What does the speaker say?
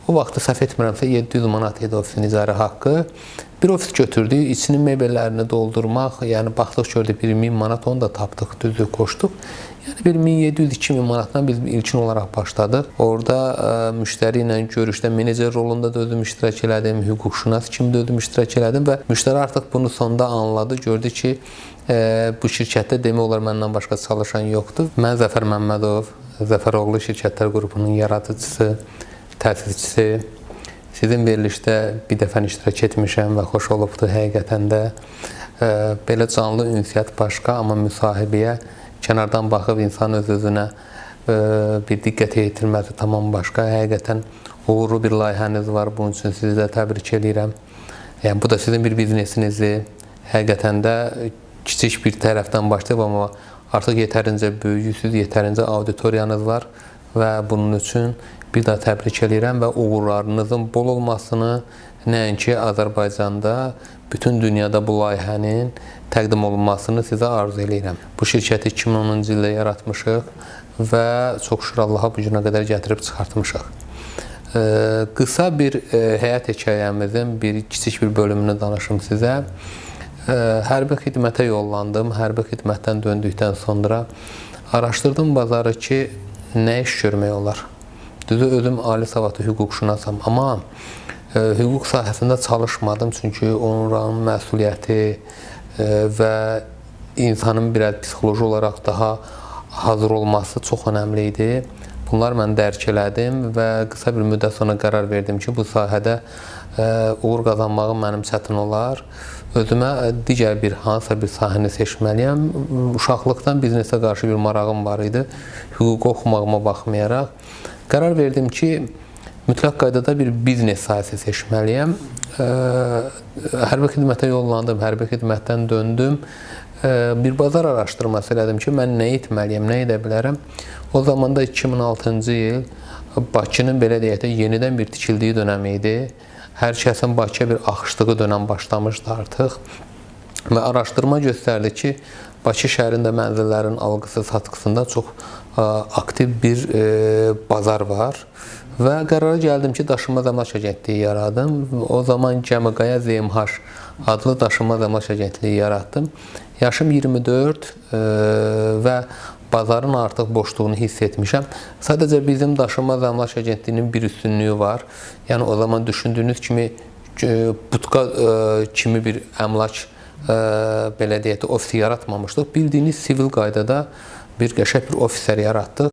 O vaxtı səhv etmirəmsə 700 manat idi ofisin icarə haqqı. Bir ofis götürdük, içinin mebellərini doldurmaq, yəni baxdıq gördük 1000 manat, onu da tapdıq, düzdür, qoşduq. Yəni bir 1700-2000 manatdan biz ilkin olaraq başladıq. Orada müştəri ilə görüşdə menecer rolunda da özüm iştirak elədim, hüquqşünas kimi də özüm iştirak elədim və müştəri artıq bunu sonda anladı, gördü ki, bu şirkətdə demək olar məndən başqa çalışan yoxdur. Mən Zəfər Məmmədov, Zəfəroğlu Şirkətlər qrupunun yaradıcısı, təsisçisi. Sizin verilişdə bir dəfə iştirak etmişəm və xoş olubdur həqiqətən də. Belə canlı ünsiyyət başqa, amma müsahibəyə kənardan baxıb insan öz-özünə bir diqqət yetirməsi tamam başqa. Həqiqətən uğurlu bir layihəniz var, bunun üçün sizi də təbrik edirəm. Yəni, bu da sizin bir biznesinizdir. Həqiqətən də kiçik bir tərəfdən başlayıb, amma artıq yetərincə böyüyüsünüz, yetərincə auditoriyanız var və bunun üçün bir daha təbrik edirəm və uğurlarınızın bol olmasını nəinki Azərbaycanda, bütün dünyada bu layihənin təqdim olunmasını sizə arzu edirəm. Bu şirkəti 2010-cu ildə yaratmışıq və çox şükür Allaha bu günə qədər gətirib çıxartmışıq. Qısa bir həyat hekayəmizin bir kiçik bir bölümünü danışım sizə. Hərbi xidmətə yollandım. Hərbi xidmətdən döndükdən sonra araşdırdım bazarı ki, nə iş görmək olar. Düzü, özüm ali savadlı hüquqşünasam, amma hüquq sahəsində çalışmadım, çünki onların məsuliyyəti və insanın biraz psixoloji olaraq daha hazır olması çox önəmli idi. Bunlar mən dərk elədim və qısa bir müddət sonra qərar verdim ki, bu sahədə uğur qazanmağım mənim çətin olar. Özümə digər bir hansısa bir sahəni seçməliyəm. Uşaqlıqdan biznesə qarşı bir marağım var idi, hüquq oxumağıma baxmayaraq. Qərar verdim ki, mütləq qaydada bir biznes sahəsi seçməliyəm. Hərbi xidmətə yollandım, hərbi xidmətdən döndüm. Bir bazar araşdırması elədim ki, mən nə etməliyəm, nə edə bilərəm. O zaman da 2006-cı il Bakının belə deyək də yenidən bir tikildiyi dönəm idi. Hər kəsin Bakıya bir axışdığı dönəm başlamışdı artıq. Və araşdırma göstərdi ki, Bakı şəhərində mənzillərin alqısı, satqısında çox aktiv bir bazar var. Və qərara gəldim ki, daşınmaz əmlak agentliyi yaradım. O zaman Gəmiqaya ZMH adlı daşınmaz əmlak agentliyi yaratdım. Yaşım 24 və bazarın artıq boşluğunu hiss etmişəm. Sadəcə bizim daşınmaz əmlak agentliyinin bir üstünlüyü var. Yəni o zaman düşündüyünüz kimi butka kimi bir əmlak belə deyək də ofisi yaratmamışdıq. Bildiyiniz sivil qaydada bir qəşəng bir ofislər yaratdıq.